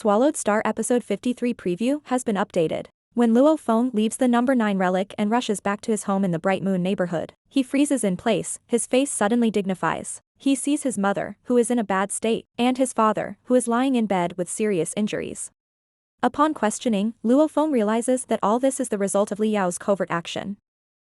Swallowed Star Episode 53 preview has been updated. When Luo Feng leaves the number 9 relic and rushes back to his home in the Bright Moon neighborhood, he freezes in place, his face suddenly dignifies. He sees his mother, who is in a bad state, and his father, who is lying in bed with serious injuries. Upon questioning, Luo Feng realizes that all this is the result of Li Yao's covert action.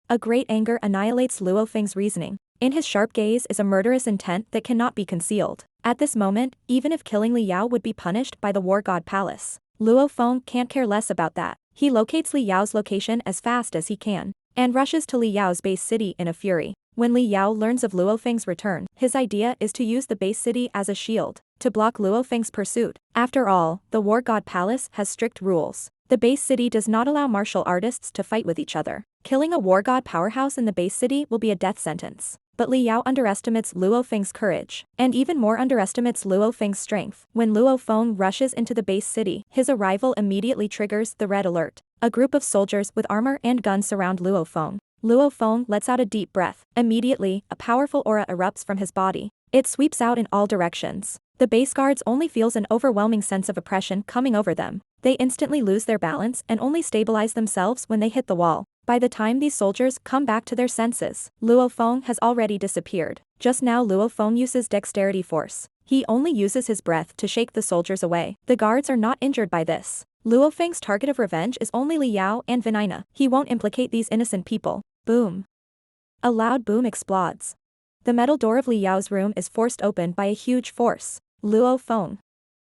A great anger annihilates Luo Feng's reasoning. In his sharp gaze is a murderous intent that cannot be concealed. At this moment, even if killing Li Yao would be punished by the War God Palace, Luo Feng can't care less about that. He locates Li Yao's location as fast as he can, and rushes to Li Yao's base city in a fury. When Li Yao learns of Luo Feng's return, his idea is to use the base city as a shield, to block Luo Feng's pursuit. After all, the War God Palace has strict rules. The base city does not allow martial artists to fight with each other. Killing a War God powerhouse in the base city will be a death sentence. But Li Yao underestimates Luo Feng's courage, and even more underestimates Luo Feng's strength. When Luo Feng rushes into the base city, his arrival immediately triggers the red alert. A group of soldiers with armor and guns surround Luo Feng. Luo Feng lets out a deep breath. Immediately, a powerful aura erupts from his body. It sweeps out in all directions. The base guards only feels an overwhelming sense of oppression coming over them. They instantly lose their balance and only stabilize themselves when they hit the wall. By the time these soldiers come back to their senses, Luo Feng has already disappeared. Just now Luo Feng uses dexterity force. He only uses his breath to shake the soldiers away. The guards are not injured by this. Luo Feng's target of revenge is only Li Yao and Vinina. He won't implicate these innocent people. Boom. A loud boom explodes. The metal door of Li Yao's room is forced open by a huge force. Luo Feng.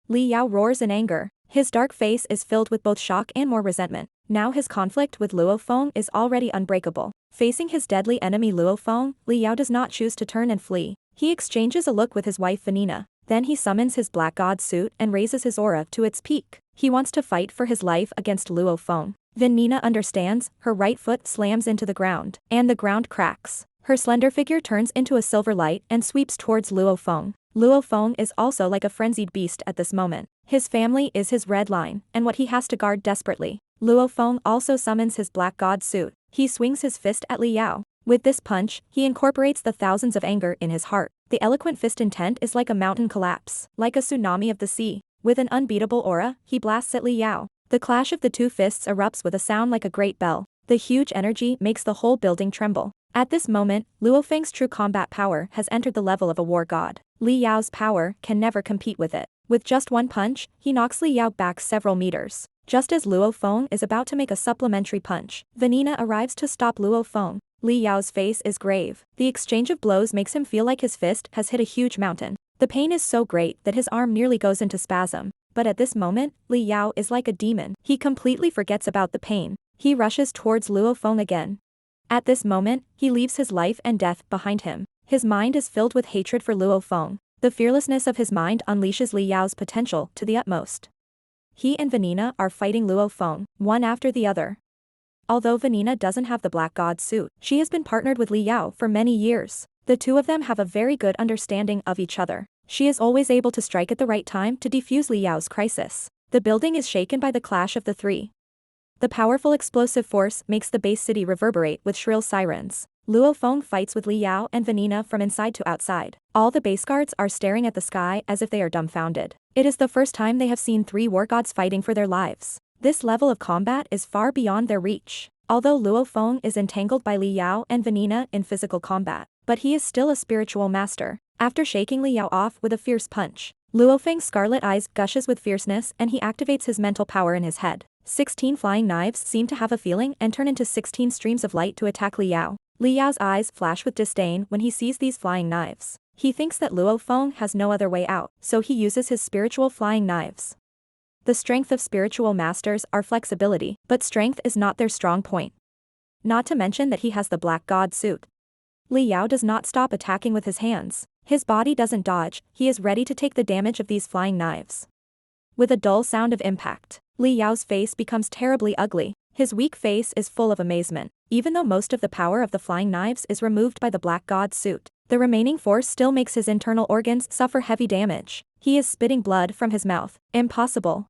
Li Yao roars in anger. His dark face is filled with both shock and more resentment. Now his conflict with Luo Feng is already unbreakable. Facing his deadly enemy Luo Feng, Li Yao does not choose to turn and flee. He exchanges a look with his wife Vinina. Then he summons his Black God suit and raises his aura to its peak. He wants to fight for his life against Luo Feng. Vinina understands, her right foot slams into the ground, and the ground cracks. Her slender figure turns into a silver light and sweeps towards Luo Feng. Luo Feng is also like a frenzied beast at this moment. His family is his red line, and what he has to guard desperately. Luo Feng also summons his Black God suit. He swings his fist at Li Yao. With this punch, he incorporates the thousands of anger in his heart. The eloquent fist intent is like a mountain collapse, like a tsunami of the sea. With an unbeatable aura, he blasts at Li Yao. The clash of the two fists erupts with a sound like a great bell. The huge energy makes the whole building tremble. At this moment, Luo Feng's true combat power has entered the level of a war god. Li Yao's power can never compete with it. With just one punch, he knocks Li Yao back several meters. Just as Luo Feng is about to make a supplementary punch, Vinina arrives to stop Luo Feng. Li Yao's face is grave. The exchange of blows makes him feel like his fist has hit a huge mountain. The pain is so great that his arm nearly goes into spasm. But at this moment, Li Yao is like a demon. He completely forgets about the pain. He rushes towards Luo Feng again. At this moment, he leaves his life and death behind him. His mind is filled with hatred for Luo Feng. The fearlessness of his mind unleashes Li Yao's potential to the utmost. He and Vinina are fighting Luo Feng, one after the other. Although Vinina doesn't have the Black God suit, she has been partnered with Li Yao for many years. The two of them have a very good understanding of each other. She is always able to strike at the right time to defuse Li Yao's crisis. The building is shaken by the clash of the three. The powerful explosive force makes the base city reverberate with shrill sirens. Luo Feng fights with Li Yao and Vinina from inside to outside. All the base guards are staring at the sky as if they are dumbfounded. It is the first time they have seen three war gods fighting for their lives. This level of combat is far beyond their reach. Although Luo Feng is entangled by Li Yao and Vinina in physical combat, but he is still a spiritual master. After shaking Li Yao off with a fierce punch, Luo Feng's scarlet eyes gushes with fierceness and he activates his mental power in his head. 16 flying knives seem to have a feeling and turn into 16 streams of light to attack Li Yao. Li Yao's eyes flash with disdain when he sees these flying knives. He thinks that Luo Feng has no other way out, so he uses his spiritual flying knives. The strength of spiritual masters are flexibility, but strength is not their strong point. Not to mention that he has the Black God suit. Li Yao does not stop attacking with his hands. His body doesn't dodge, he is ready to take the damage of these flying knives. With a dull sound of impact, Li Yao's face becomes terribly ugly. His weak face is full of amazement. Even though most of the power of the flying knives is removed by the Black God suit, the remaining force still makes his internal organs suffer heavy damage. He is spitting blood from his mouth. Impossible.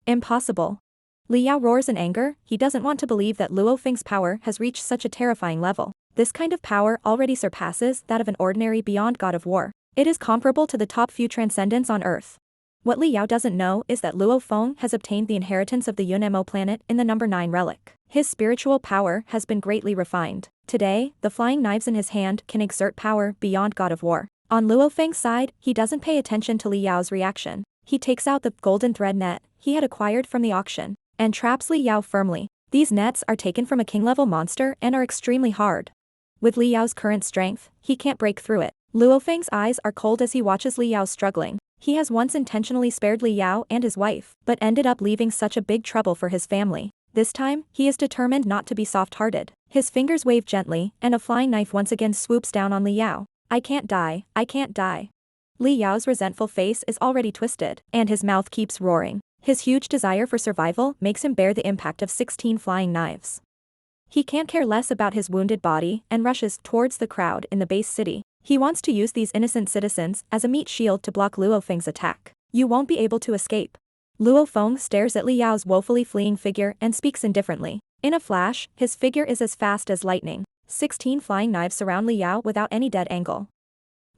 Impossible. Li Yao roars in anger. He doesn't want to believe that Luo Feng's power has reached such a terrifying level. This kind of power already surpasses that of an ordinary beyond god of war. It is comparable to the top few transcendents on earth. What Li Yao doesn't know is that Luo Feng has obtained the inheritance of the Yunmo planet in the number 9 relic. His spiritual power has been greatly refined. Today, the flying knives in his hand can exert power beyond God of War. On Luo Feng's side, he doesn't pay attention to Li Yao's reaction. He takes out the golden thread net he had acquired from the auction and traps Li Yao firmly. These nets are taken from a king-level monster and are extremely hard. With Li Yao's current strength, he can't break through it. Luo Feng's eyes are cold as he watches Li Yao struggling. He has once intentionally spared Li Yao and his wife, but ended up leaving such a big trouble for his family. This time, he is determined not to be soft-hearted. His fingers wave gently, and a flying knife once again swoops down on Li Yao. I can't die, I can't die. Li Yao's resentful face is already twisted, and his mouth keeps roaring. His huge desire for survival makes him bear the impact of 16 flying knives. He can't care less about his wounded body and rushes towards the crowd in the base city. He wants to use these innocent citizens as a meat shield to block Luo Feng's attack. You won't be able to escape. Luo Feng stares at Li Yao's woefully fleeing figure and speaks indifferently. In a flash, his figure is as fast as lightning. 16 flying knives surround Li Yao without any dead angle.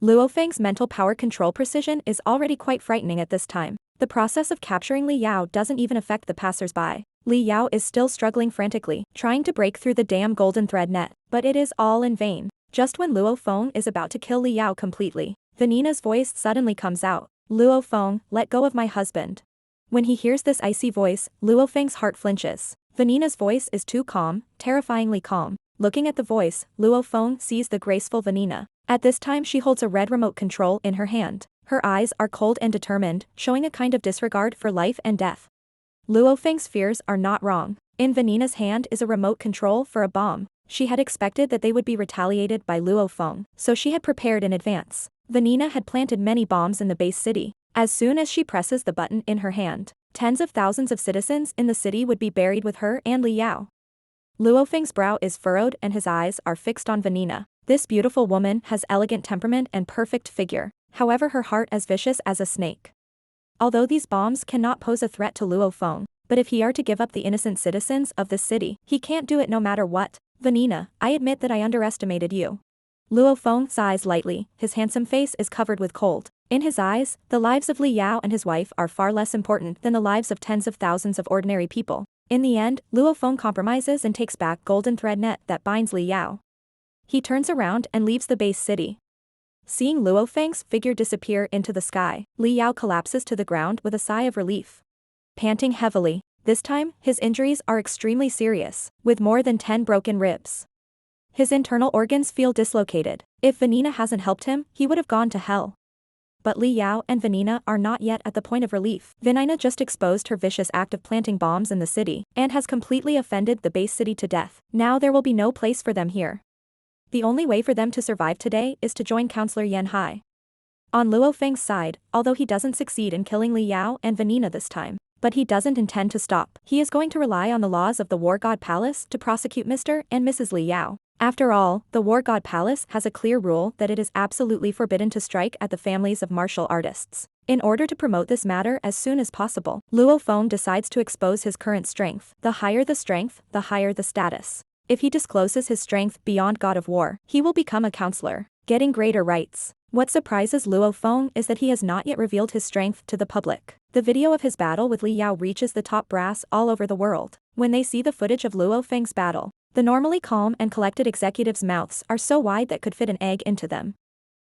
Luo Feng's mental power control precision is already quite frightening at this time. The process of capturing Li Yao doesn't even affect the passers-by. Li Yao is still struggling frantically, trying to break through the damn golden thread net, but it is all in vain. Just when Luo Feng is about to kill Li Yao completely, Vinina's voice suddenly comes out. Luo Feng, let go of my husband. When he hears this icy voice, Luo Feng's heart flinches. Vinina's voice is too calm, terrifyingly calm. Looking at the voice, Luo Feng sees the graceful Vinina. At this time she holds a red remote control in her hand. Her eyes are cold and determined, showing a kind of disregard for life and death. Luo Feng's fears are not wrong. In Vinina's hand is a remote control for a bomb. She had expected that they would be retaliated by Luo Feng, so she had prepared in advance. Vinina had planted many bombs in the base city. As soon as she presses the button in her hand, tens of thousands of citizens in the city would be buried with her and Li Yao. Luo Feng's brow is furrowed and his eyes are fixed on Vinina. This beautiful woman has elegant temperament and perfect figure, however her heart as vicious as a snake. Although these bombs cannot pose a threat to Luo Feng, but if he are to give up the innocent citizens of this city, he can't do it no matter what. Vinina, I admit that I underestimated you. Luo Feng sighs lightly, his handsome face is covered with cold. In his eyes, the lives of Li Yao and his wife are far less important than the lives of tens of thousands of ordinary people. In the end, Luo Feng compromises and takes back golden thread net that binds Li Yao. He turns around and leaves the base city. Seeing Luo Feng's figure disappear into the sky, Li Yao collapses to the ground with a sigh of relief. Panting heavily, this time, his injuries are extremely serious, with more than 10 broken ribs. His internal organs feel dislocated. If Vinina hasn't helped him, he would have gone to hell. But Li Yao and Vinina are not yet at the point of relief. Vinina just exposed her vicious act of planting bombs in the city, and has completely offended the base city to death. Now there will be no place for them here. The only way for them to survive today is to join Counselor Yan Hai. On Luo Feng's side, although he doesn't succeed in killing Li Yao and Vinina this time, but he doesn't intend to stop. He is going to rely on the laws of the War God Palace to prosecute Mr. and Mrs. Li Yao. After all, the War God Palace has a clear rule that it is absolutely forbidden to strike at the families of martial artists. In order to promote this matter as soon as possible, Luo Feng decides to expose his current strength. The higher the strength, the higher the status. If he discloses his strength beyond God of War, he will become a counselor, getting greater rights. What surprises Luo Feng is that he has not yet revealed his strength to the public. The video of his battle with Li Yao reaches the top brass all over the world. When they see the footage of Luo Feng's battle, the normally calm and collected executives' mouths are so wide that could fit an egg into them.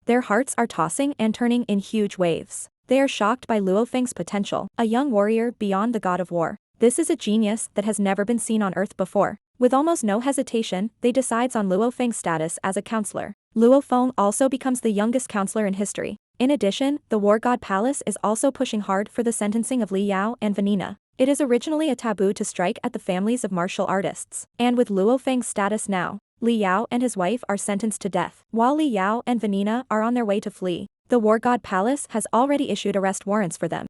Their hearts are tossing and turning in huge waves. They are shocked by Luo Feng's potential, a young warrior beyond the God of War. This is a genius that has never been seen on Earth before. With almost no hesitation, they decides on Luo Feng's status as a counselor. Luo Feng also becomes the youngest counselor in history. In addition, the War God Palace is also pushing hard for the sentencing of Li Yao and Vinina. It is originally a taboo to strike at the families of martial artists, and with Luo Feng's status now, Li Yao and his wife are sentenced to death, while Li Yao and Vinina are on their way to flee. The War God Palace has already issued arrest warrants for them.